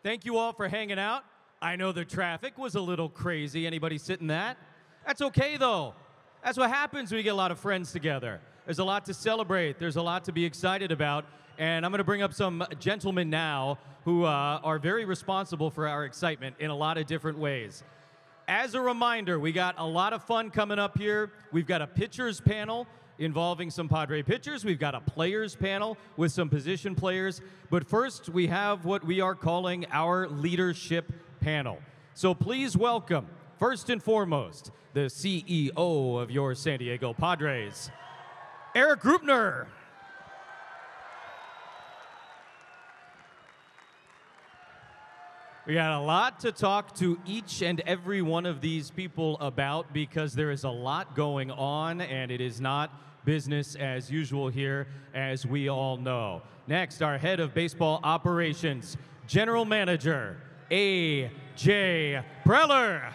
Thank you all for hanging out. I know the traffic was a little crazy. Anybody sitting that? That's okay, though. That's what happens when you get a lot of friends together. There's a lot to celebrate. There's a lot to be excited about. And I'm going to bring up some gentlemen now who are very responsible for our excitement in a lot of different ways. As a reminder, we got a lot of fun coming up here. We've got a pitchers panel involving some Padre pitchers. We've got a players panel with some position players. But first, we have what we are calling our leadership panel. So please welcome, first and foremost, the CEO of your San Diego Padres, Erik Greupner. We got a lot to talk to each and every one of these people about because there is a lot going on and it is not business as usual here, as we all know. Next, our head of baseball operations, General Manager, A.J. Preller.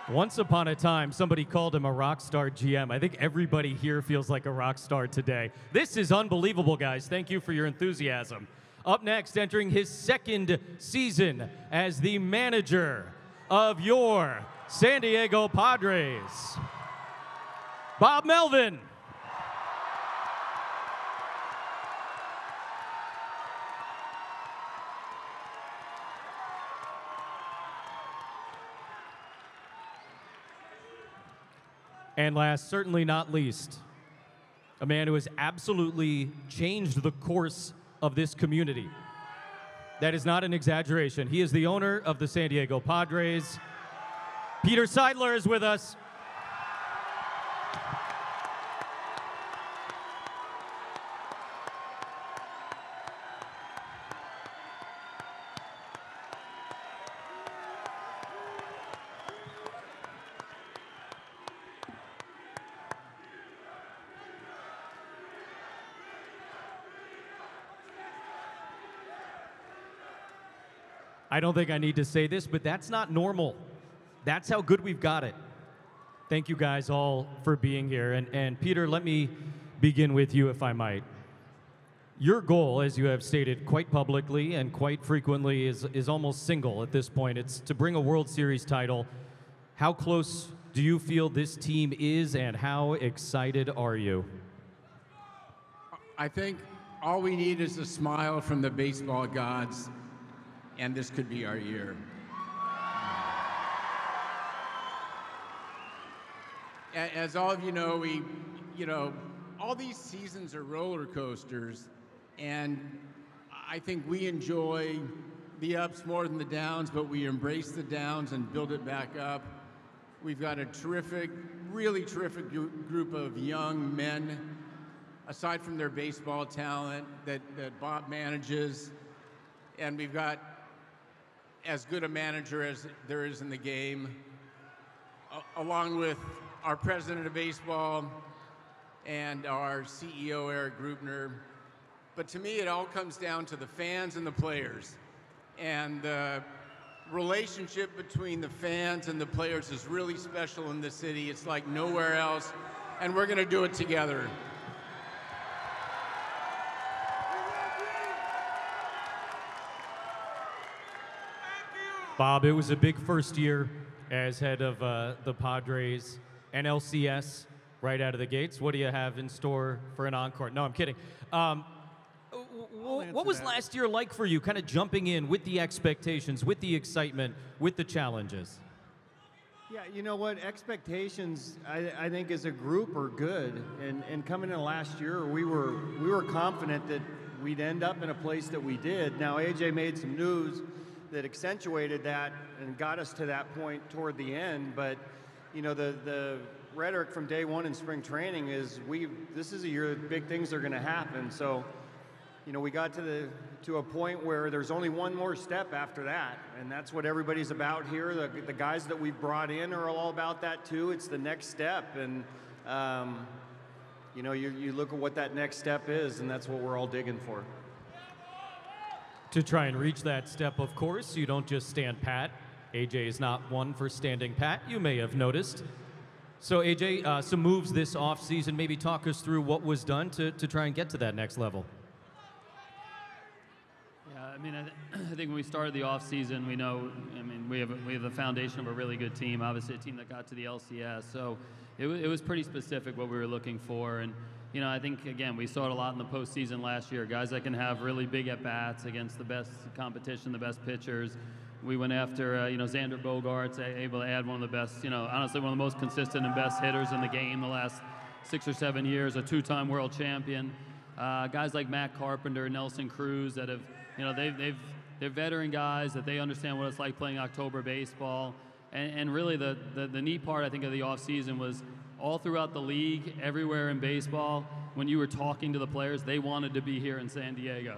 Once upon a time, somebody called him a rock star GM. I think everybody here feels like a rock star today. This is unbelievable, guys. Thank you for your enthusiasm. Up next, entering his second season as the manager of your San Diego Padres, Bob Melvin. And last, certainly not least, a man who has absolutely changed the course of this community. That is not an exaggeration. He is the owner of the San Diego Padres. Peter Siedler is with us. I don't think I need to say this, but that's not normal. That's how good we've got it. Thank you guys all for being here. And Peter, let me begin with you, if I might. Your goal, as you have stated quite publicly and quite frequently, is almost single at this point. It's to bring a World Series title. How close do you feel this team is, and how excited are you? I think all we need is a smile from the baseball gods, and this could be our year. As all of you know, all these seasons are roller coasters, and I think we enjoy the ups more than the downs, but we embrace the downs and build it back up. We've got a terrific, really terrific group of young men, aside from their baseball talent, that Bob manages, and we've got as good a manager as there is in the game, along with our president of baseball and our CEO, Erik Greupner. But to me, it all comes down to the fans and the players. And the relationship between the fans and the players is really special in the city. It's like nowhere else, and we're gonna do it together. Bob, it was a big first year as head of the Padres and LCS right out of the gates. What do you have in store for an encore? No, I'm kidding. What was last year like for you, kind of jumping in with the expectations, with the excitement, with the challenges? Yeah, you know what? Expectations, I think, as a group are good. And coming in last year, we were confident that we'd end up in a place that we did. Now, AJ made some news that accentuated that and got us to that point toward the end. But, you know, the rhetoric from day one in spring training is this is a year that big things are going to happen. So, you know, we got to a point where there's only one more step after that, and that's what everybody's about here. The guys that we've brought in are all about that too. It's the next step, and you know, you look at what that next step is, and that's what we're all digging for. To try and reach that step, of course, you don't just stand pat. AJ is not one for standing pat, you may have noticed. So AJ, some moves this offseason. Maybe talk us through what was done to try and get to that next level. Yeah, I mean, I think when we started the offseason, we know, I mean, we have the foundation of a really good team, obviously a team that got to the LCS. So it was pretty specific what we were looking for. And, you know, I think, again, we saw it a lot in the postseason last year. Guys that can have really big at-bats against the best competition, the best pitchers. We went after, you know, Xander Bogaerts, able to add one of the best, you know, honestly one of the most consistent and best hitters in the game the last 6 or 7 years, a 2-time world champion. Guys like Matt Carpenter, Nelson Cruz that have, you know, they're veteran guys that they understand what it's like playing October baseball. And really the neat part, I think, of the offseason was all throughout the league, everywhere in baseball, when you were talking to the players, they wanted to be here in San Diego.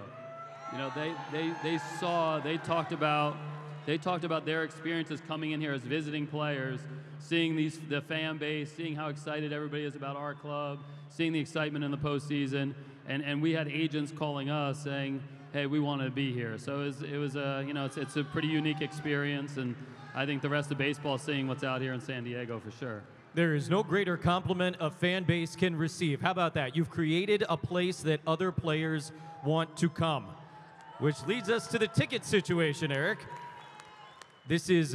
You know, they talked about their experiences coming in here as visiting players, seeing the fan base, seeing how excited everybody is about our club, seeing the excitement in the postseason, and we had agents calling us saying, hey, we want to be here. So it was you know, it's a pretty unique experience, and I think the rest of baseball is seeing what's out here in San Diego for sure. There is no greater compliment a fan base can receive. How about that? You've created a place that other players want to come, which leads us to the ticket situation, Erik. This is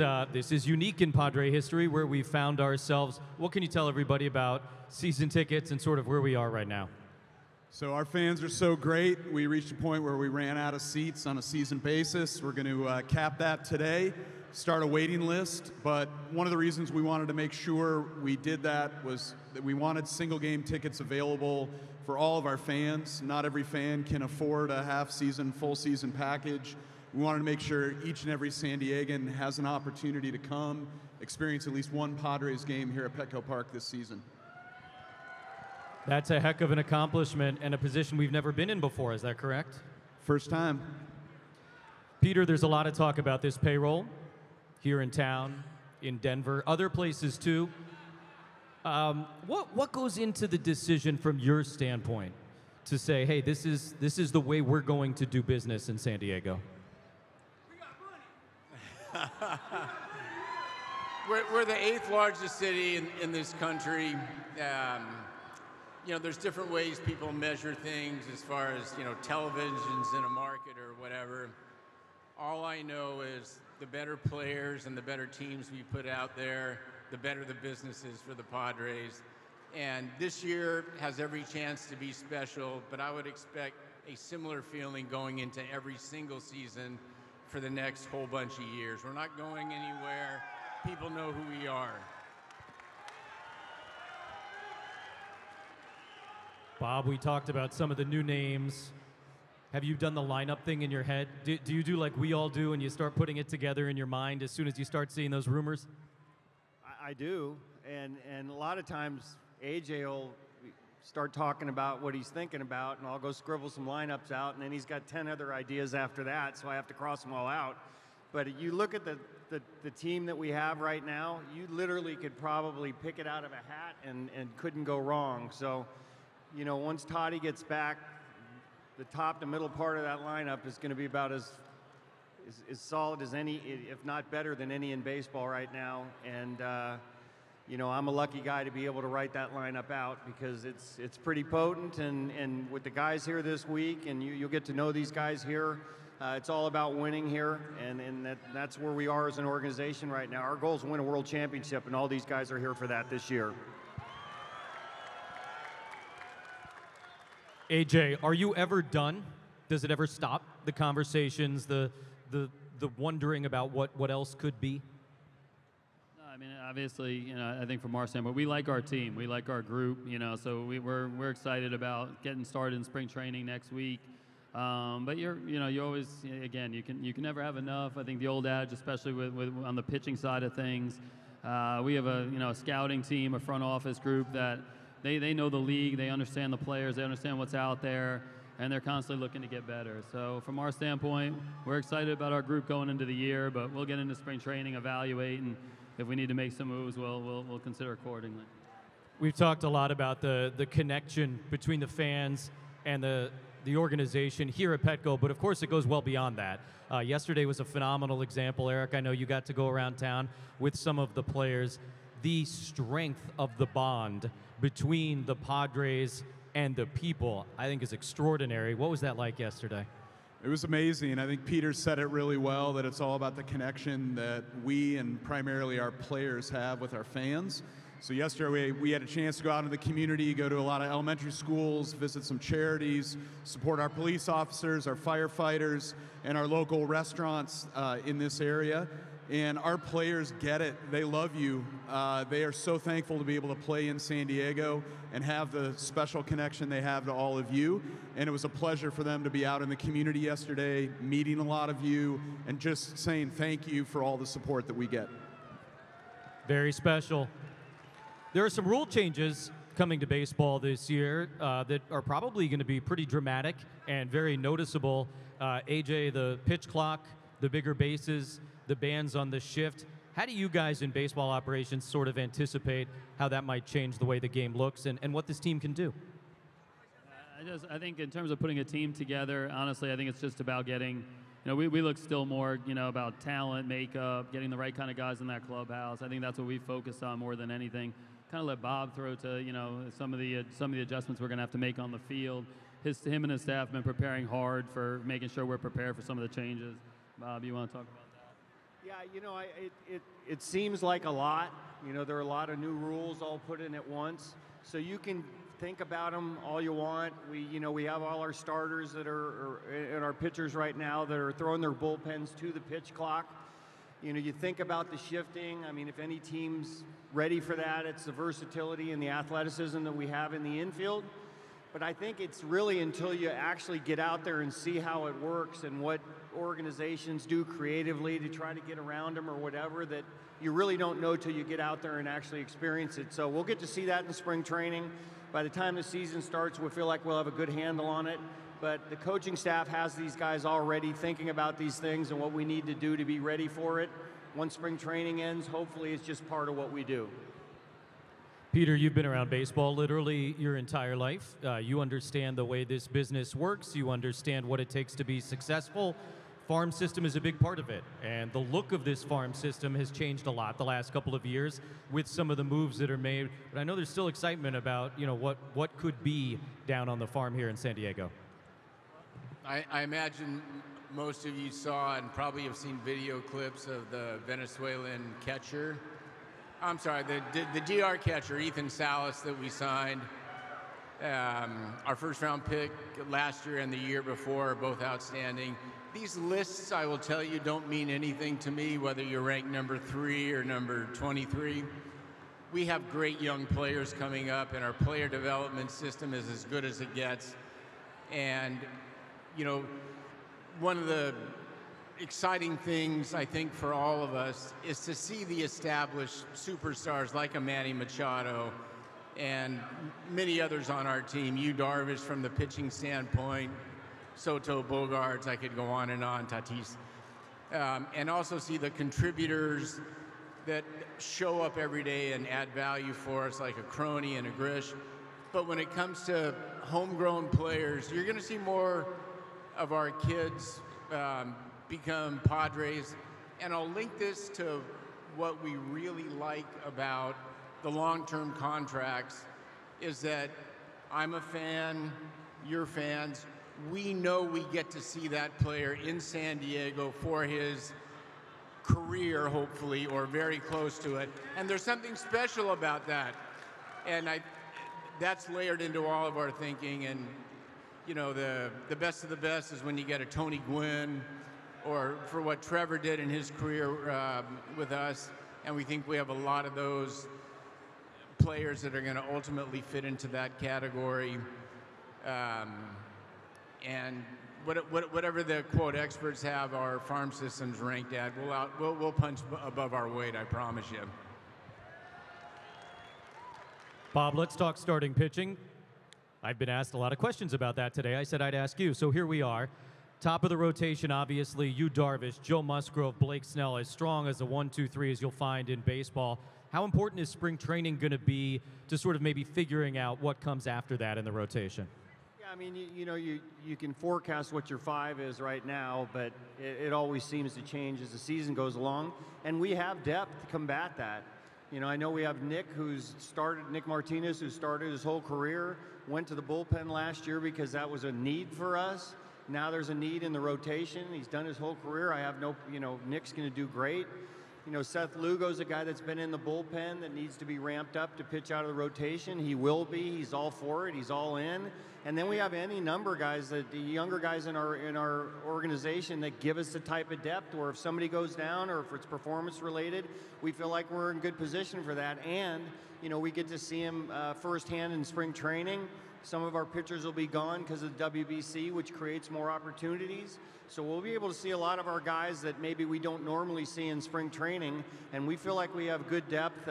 unique in Padre history, where we found ourselves. What can you tell everybody about season tickets and sort of where we are right now? So our fans are so great. We reached a point where we ran out of seats on a season basis. We're going to cap that today, start a waiting list. But one of the reasons we wanted to make sure we did that was that we wanted single game tickets available for all of our fans. Not every fan can afford a half-season, full-season package. We wanted to make sure each and every San Diegan has an opportunity to come, experience at least one Padres game here at Petco Park this season. That's a heck of an accomplishment and a position we've never been in before, is that correct? First time. Peter, there's a lot of talk about this payroll here in town, in Denver, other places too. What goes into the decision from your standpoint to say, hey, this is the way we're going to do business in San Diego? We're the 8th largest city in this country. You know, there's different ways people measure things as far as, you know, televisions in a market or whatever. All I know is the better players and the better teams we put out there, the better the business is for the Padres. And this year has every chance to be special, but I would expect a similar feeling going into every single season for the next whole bunch of years. We're not going anywhere. People know who we are. Bob, we talked about some of the new names. Have you done the lineup thing in your head? Do you do like we all do and you start putting it together in your mind as soon as you start seeing those rumors? I do, and a lot of times AJ will start talking about what he's thinking about, and I'll go scribble some lineups out, and then he's got 10 other ideas after that, so I have to cross them all out. But you look at the team that we have right now, you literally could probably pick it out of a hat and couldn't go wrong. So, you know, once Toddy gets back, the top to middle part of that lineup is going to be about as solid as any, if not better than any in baseball right now. And you know, I'm a lucky guy to be able to write that lineup out because it's pretty potent. And with the guys here this week, and you'll get to know these guys here, it's all about winning here, and that's where we are as an organization right now. Our goal is to win a world championship, and all these guys are here for that this year. AJ, are you ever done? Does it ever stop the conversations, the wondering about what else could be? No, I mean, obviously, you know, I think from our standpoint, we like our team, we like our group, you know, so we're excited about getting started in spring training next week. But you always, again, you can never have enough. I think the old adage, especially with on the pitching side of things, we have a scouting team, a front office group that they know the league, they understand the players, they understand what's out there, and they're constantly looking to get better. So from our standpoint, we're excited about our group going into the year, but we'll get into spring training, evaluate, and if we need to make some moves, we'll consider accordingly. We've talked a lot about the connection between the fans and the the organization here at Petco, but of course it goes well beyond that. Yesterday was a phenomenal example, Erik. I know you got to go around town with some of the players. The strength of the bond between the Padres and the people, I think, is extraordinary. What was that like yesterday? It was amazing. I think Peter said it really well, that it's all about the connection that we and primarily our players have with our fans. So yesterday we had a chance to go out into the community, go to a lot of elementary schools, visit some charities, support our police officers, our firefighters, and our local restaurants in this area. And our players get it. They love you. They are so thankful to be able to play in San Diego and have the special connection they have to all of you. And it was a pleasure for them to be out in the community yesterday, meeting a lot of you, and just saying thank you for all the support that we get. Very special. There are some rule changes coming to baseball this year that are probably going to be pretty dramatic and very noticeable. AJ, the pitch clock, the bigger bases, the bans on the shift. How do you guys in baseball operations sort of anticipate how that might change the way the game looks and what this team can do? I think in terms of putting a team together, honestly, I think it's just about getting, we look still more, about talent, makeup, getting the right kind of guys in that clubhouse. I think that's what we focus on more than anything. Kind of let Bob throw to, some of the adjustments we're going to have to make on the field. Him and his staff have been preparing hard for making sure we're prepared for some of the changes. Bob, you want to talk about that? Yeah, it seems like a lot. There are a lot of new rules all put in at once. So you can think about them all you want. We have all our starters that are and our pitchers right now that are throwing their bullpens to the pitch clock. You think about the shifting. I mean, if any team's ready for that, it's the versatility and the athleticism that we have in the infield. But I think it's really until you actually get out there and see how it works and what organizations do creatively to try to get around them or whatever that you really don't know till you get out there and actually experience it. So we'll get to see that in spring training. By the time the season starts, we feel like we'll have a good handle on it. But the coaching staff has these guys already thinking about these things and what we need to do to be ready for it. Once spring training ends, hopefully it's just part of what we do. Peter, you've been around baseball literally your entire life. You understand the way this business works. You understand what it takes to be successful. Farm system is a big part of it, and the look of this farm system has changed a lot the last couple of years with some of the moves that are made. But I know there's still excitement about what could be down on the farm here in San Diego. I imagine most of you saw and probably have seen video clips of the Venezuelan catcher. I'm sorry, the DR catcher, Ethan Salas, that we signed. Our first round pick last year and the year before are both outstanding. These lists, I will tell you, don't mean anything to me, whether you're ranked number 3 or number 23. We have great young players coming up, and our player development system is as good as it gets. And, one of the exciting things, I think, for all of us is to see the established superstars like a Manny Machado and many others on our team. Yu Darvish from the pitching standpoint, Soto, Bogarts, I could go on and on, Tatis. And also see the contributors that show up every day and add value for us, like a Crony and a Grish. But when it comes to homegrown players, you're going to see more of our kids become Padres. And I'll link this to what we really like about the long-term contracts is that I'm a fan, you're fans. We know we get to see that player in San Diego for his career, hopefully, or very close to it. And there's something special about that. And that's layered into all of our thinking. And, the best of the best is when you get a Tony Gwynn, or for what Trevor did in his career with us. And we think we have a lot of those players that are going to ultimately fit into that category. And whatever the quote experts have our farm systems ranked at, we'll punch above our weight, I promise you. Bob, let's talk starting pitching. I've been asked a lot of questions about that today. I said I'd ask you, so here we are. Top of the rotation, obviously, Yu Darvish, Joe Musgrove, Blake Snell, as strong as the 1-2-3 as you'll find in baseball. How important is spring training going to be to sort of maybe figuring out what comes after that in the rotation? Yeah, I mean, you can forecast what your 5 is right now, but it always seems to change as the season goes along, and we have depth to combat that. I know we have Nick Martinez, who started his whole career, went to the bullpen last year because that was a need for us. Now there's a need in the rotation. He's done his whole career. Nick's going to do great. Seth Lugo's a guy that's been in the bullpen that needs to be ramped up to pitch out of the rotation. He will be. He's all for it. He's all in. And then we have any number of guys, the younger guys in our organization that give us the type of depth where if somebody goes down or if it's performance related, we feel like we're in good position for that. And, we get to see him firsthand in spring training. Some of our pitchers will be gone because of the WBC, which creates more opportunities. So we'll be able to see a lot of our guys that maybe we don't normally see in spring training. And we feel like we have good depth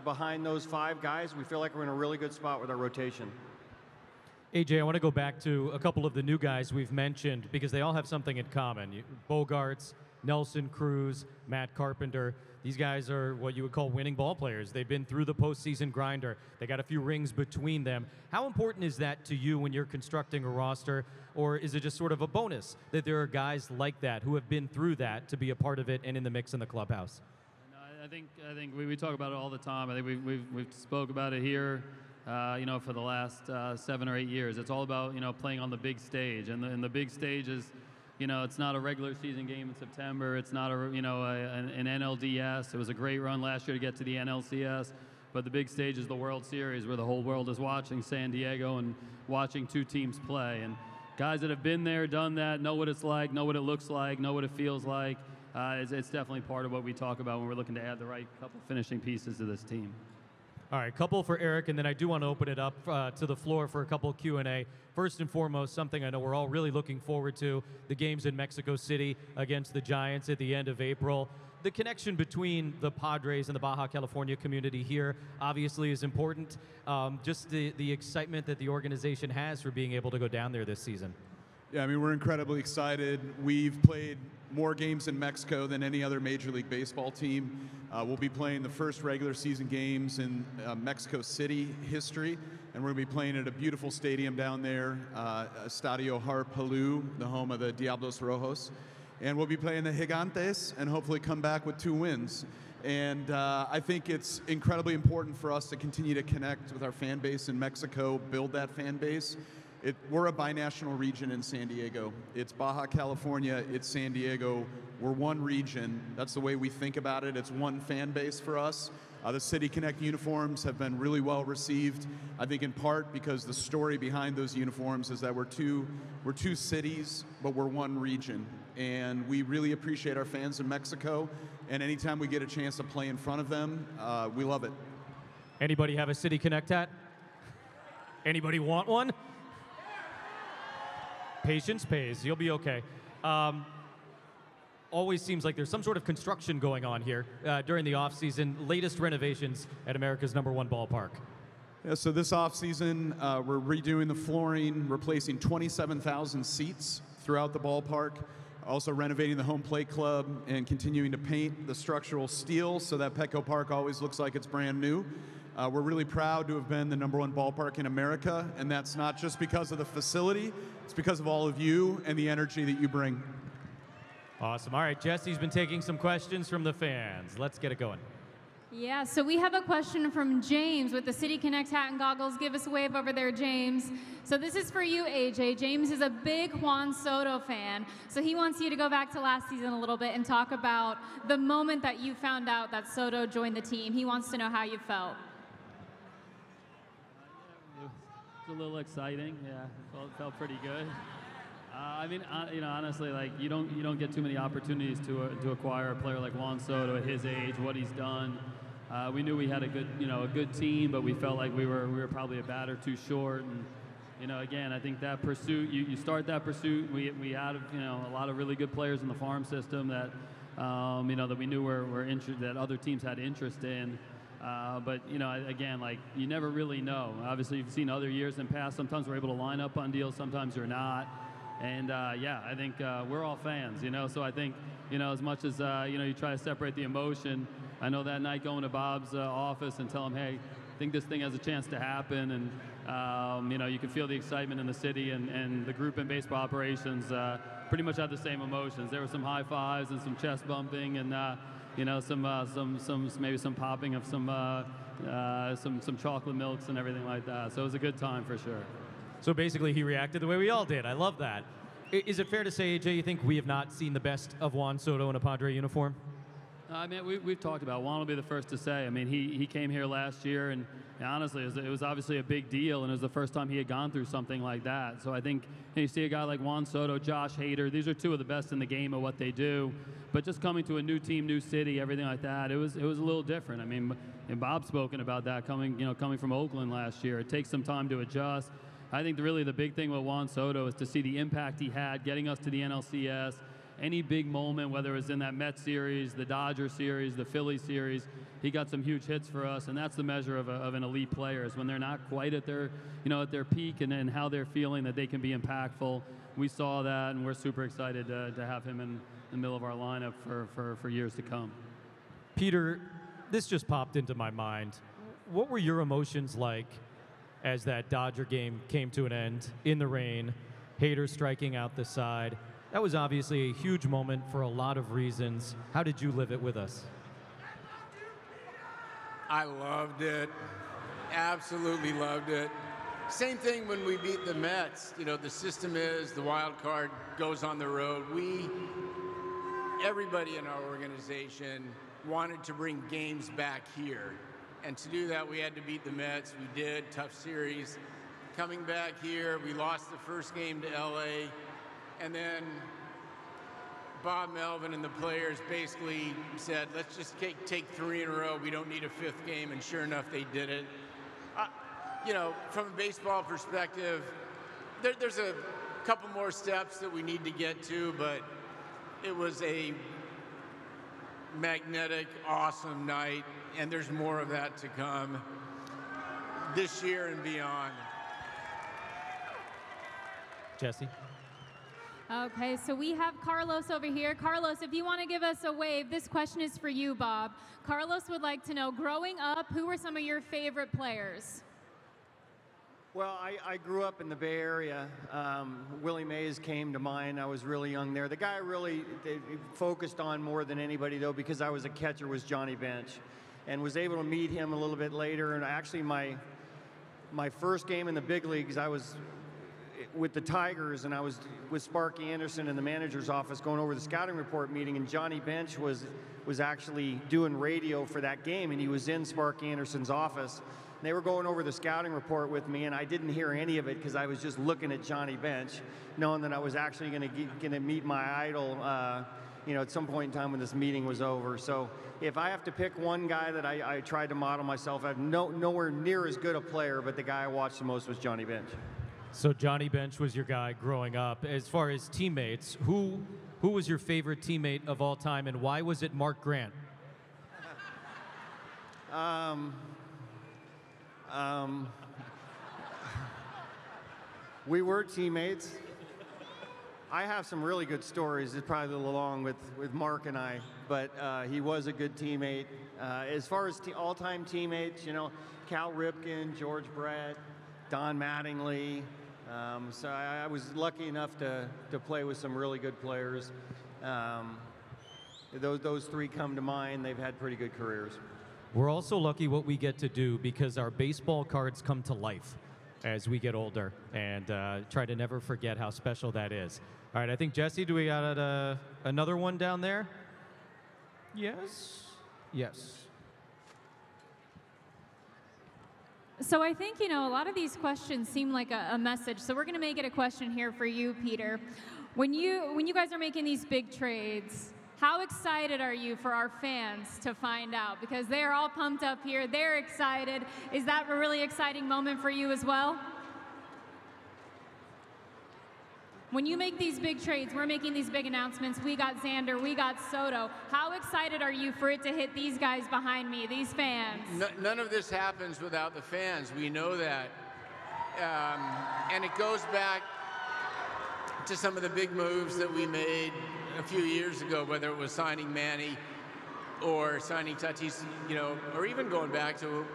behind those 5 guys. We feel like we're in a really good spot with our rotation. AJ, I want to go back to a couple of the new guys we've mentioned because they all have something in common. Bogarts, Nelson Cruz, Matt Carpenter. These guys are what you would call winning ball players. They've been through the postseason grinder. They got a few rings between them. How important is that to you when you're constructing a roster, or is it just sort of a bonus that there are guys like that who have been through that to be a part of it and in the mix in the clubhouse? I think we talk about it all the time. I think we've spoke about it here. For the last 7 or 8 years. It's all about, playing on the big stage. And the big stage is, it's not a regular season game in September. It's not an NLDS. It was a great run last year to get to the NLCS. But the big stage is the World Series where the whole world is watching San Diego and watching 2 teams play. And guys that have been there, done that, know what it's like, know what it looks like, know what it feels like. It's definitely part of what we talk about when we're looking to add the right couple finishing pieces to this team. All right, couple for Erik, and then I do want to open it up to the floor for a couple of Q&A. First and foremost, something I know we're all really looking forward to, the games in Mexico City against the Giants at the end of April. The connection between the Padres and the Baja California community here obviously is important. Just the excitement that the organization has for being able to go down there this season. Yeah, I mean, we're incredibly excited. We've played more games in Mexico than any other Major League Baseball team. We'll be playing the first regular season games in Mexico City history, and we're going to be playing at a beautiful stadium down there, Estadio Harpaloo, the home of the Diablos Rojos. And we'll be playing the Gigantes and hopefully come back with 2 wins. And I think it's incredibly important for us to continue to connect with our fan base in Mexico, build that fan base. We're a binational region in San Diego. It's Baja California, it's San Diego. We're one region. That's the way we think about it. It's one fan base for us. The City Connect uniforms have been really well received. I think in part because the story behind those uniforms is that we're two cities, but we're one region. And we really appreciate our fans in Mexico. And anytime we get a chance to play in front of them, we love it. Anybody have a City Connect hat? Anybody want one? Patience pays. You'll be okay. Always seems like there's some sort of construction going on here during the offseason. Latest renovations at America's #1 ballpark. Yeah, so this offseason, we're redoing the flooring, replacing 27,000 seats throughout the ballpark, also renovating the home plate club and continuing to paint the structural steel so that Petco Park always looks like it's brand new. We're really proud to have been the #1 ballpark in America, and that's not just because of the facility, it's because of all of you and the energy that you bring. Awesome. All right, Jesse's been taking some questions from the fans. Let's get it going. Yeah, so we have a question from James with the City Connect hat and goggles. Give us a wave over there, James. So this is for you, AJ. James is a big Juan Soto fan, so he wants you to go back to last season a little bit and talk about the moment that you found out that Soto joined the team. He wants to know how you felt. It's a little exciting. Yeah, it felt pretty good. Honestly, like you don't get too many opportunities to acquire a player like Juan Soto at his age, what he's done. We knew we had a good team, but we felt like we were probably a bat or 2 short. And again, I think that pursuit, you start that pursuit. We had a lot of really good players in the farm system that that we knew were interested, that other teams had interest in. But again, like you never really know. Obviously, you've seen other years in the past. Sometimes we're able to line up on deals, sometimes you're not. And I think we're all fans, so I think, as much as, you try to separate the emotion, I know that night going to Bob's office and tell him, hey, I think this thing has a chance to happen, and you can feel the excitement in the city, and the group in baseball operations pretty much had the same emotions. There were some high fives and some chest bumping, and some maybe some popping of some chocolate milks and everything like that. So it was a good time for sure. So basically, he reacted the way we all did. I love that. Is it fair to say, AJ, you think we have not seen the best of Juan Soto in a Padre uniform? I mean, we've talked about it. Juan will be the first to say. I mean, he came here last year, and honestly, it was obviously a big deal, and it was the first time he had gone through something like that. So I think you see a guy like Juan Soto, Josh Hader, these are two of the best in the game at what they do. But just coming to a new team, new city, everything like that, it was a little different. I mean, and Bob's spoken about that coming from Oakland last year. It takes some time to adjust. I think really the big thing with Juan Soto is to see the impact he had getting us to the NLCS. Any big moment, whether it was in that Mets series, the Dodger series, the Philly series, he got some huge hits for us, and that's the measure of an elite player, is when they're not quite at their peak and how they're feeling that they can be impactful. We saw that, and we're super excited to have him in the middle of our lineup for years to come. Peter, this just popped into my mind. What were your emotions like as that Dodger game came to an end in the rain, Hader striking out the side? That was obviously a huge moment for a lot of reasons. How did you live it with us? I loved it. Absolutely loved it. Same thing when we beat the Mets. The system is the wild card goes on the road. Everybody in our organization wanted to bring games back here. And to do that, we had to beat the Mets. We did. Tough series. Coming back here, we lost the first game to LA. And then Bob, Melvin, and the players basically said, let's just take 3 in a row. We don't need a 5th game. And sure enough, they did it. From a baseball perspective, there's a couple more steps that we need to get to, but it was a magnetic, awesome night, and there's more of that to come this year and beyond. Jesse? Okay, so we have Carlos over here. Carlos, if you want to give us a wave, this question is for you, Bob. Carlos would like to know, growing up, who were some of your favorite players? Well, I grew up in the Bay Area. Willie Mays came to mind. I was really young there. The guy I really focused on more than anybody, though, because I was a catcher, was Johnny Bench, and was able to meet him a little bit later. And actually, my first game in the big leagues, I was with the Tigers, and I was with Sparky Anderson in the manager's office going over the scouting report meeting, and Johnny Bench was actually doing radio for that game, and he was in Sparky Anderson's office. They were going over the scouting report with me, and I didn't hear any of it because I was just looking at Johnny Bench, knowing that I was actually going to meet my idol, at some point in time when this meeting was over. So if I have to pick one guy that I tried to model myself, I'm nowhere near as good a player, but the guy I watched the most was Johnny Bench. So Johnny Bench was your guy growing up. As far as teammates, who was your favorite teammate of all time, and why was it Mark Grant? We were teammates. I have some really good stories. It's probably a little long with Mark and I, but he was a good teammate. As far as all-time teammates, Cal Ripken, George Brett, Don Mattingly. So I was lucky enough to play with some really good players. Those 3 come to mind. They've had pretty good careers. We're also lucky what we get to do because our baseball cards come to life as we get older, and try to never forget how special that is. All right, I think, Jesse, do we got another one down there? Yes? Yes. So I think, a lot of these questions seem like a message. So we're going to make it a question here for you, Peter. When you guys are making these big trades, how excited are you for our fans to find out? Because they're all pumped up here. They're excited. Is that a really exciting moment for you as well? When you make these big trades, we're making these big announcements. We got Xander, we got Soto. How excited are you for it to hit these guys behind me, these fans? None of this happens without the fans. We know that. And it goes back to some of the big moves that we made a few years ago, whether it was signing Manny or signing Tatis, or even going back to,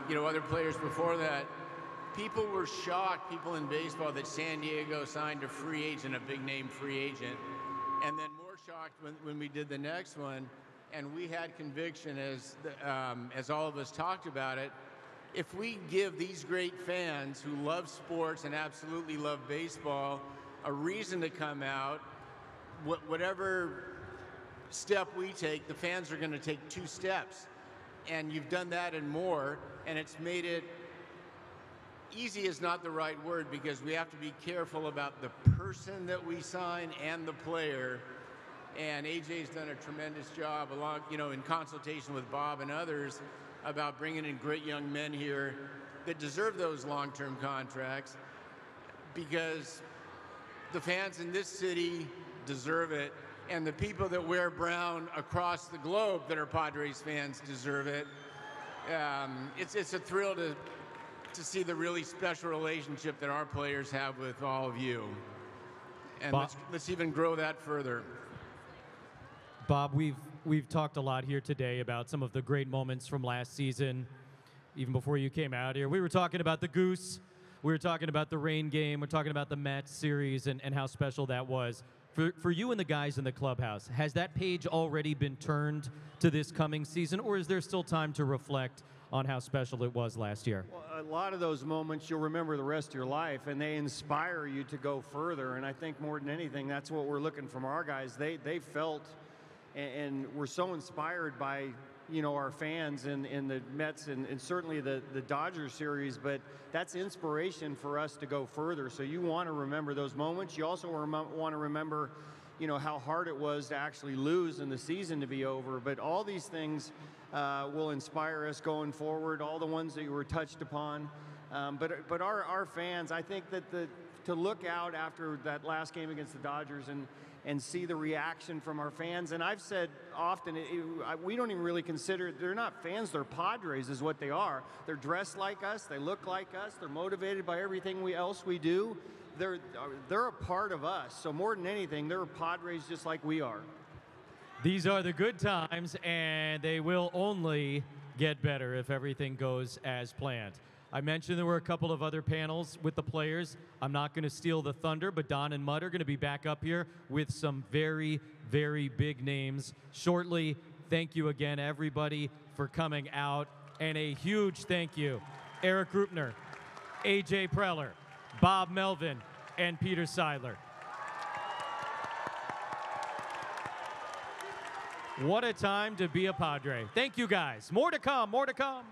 other players before that, people were shocked, people in baseball, that San Diego signed a free agent, a big-name free agent, and then more shocked when we did the next one, and we had conviction as all of us talked about it. If we give these great fans who love sports and absolutely love baseball a reason to come out, whatever step we take, the fans are going to take 2 steps. And you've done that and more, and it's made it, easy is not the right word, because we have to be careful about the person that we sign and the player. And AJ's done a tremendous job along, in consultation with Bob and others, about bringing in great young men here that deserve those long-term contracts, because the fans in this city deserve it, and the people that wear brown across the globe that are Padres fans deserve it. It's a thrill to see the really special relationship that our players have with all of you. And let's even grow that further. Bob, we've talked a lot here today about some of the great moments from last season, even before you came out here. We were talking about the Goose. We were talking about the rain game. We're talking about the Mets series and how special that was. For you and the guys in the clubhouse, has that page already been turned to this coming season, or is there still time to reflect on how special it was last year? Well, a lot of those moments you'll remember the rest of your life, and they inspire you to go further. And I think more than anything, that's what we're looking from our guys. They felt and were so inspired by our fans in the Mets and certainly the Dodgers series, but that's inspiration for us to go further. So you want to remember those moments. You also want to remember how hard it was to actually lose and the season to be over. But all these things will inspire us going forward, all the ones that you were touched upon. But our fans, I think that to look out after that last game against the Dodgers and see the reaction from our fans. And I've said often, we don't even really consider, they're not fans, they're Padres is what they are. They're dressed like us, they look like us, they're motivated by everything else we do. They're a part of us. So more than anything, they're Padres just like we are. These are the good times, and they will only get better if everything goes as planned. I mentioned there were a couple of other panels with the players. I'm not going to steal the thunder, but Don and Mudd are going to be back up here with some very, very big names shortly. Thank you again, everybody, for coming out. And a huge thank you, Erik Greupner, AJ Preller, Bob Melvin, and Peter Siedler. What a time to be a Padre. Thank you, guys. More to come, more to come.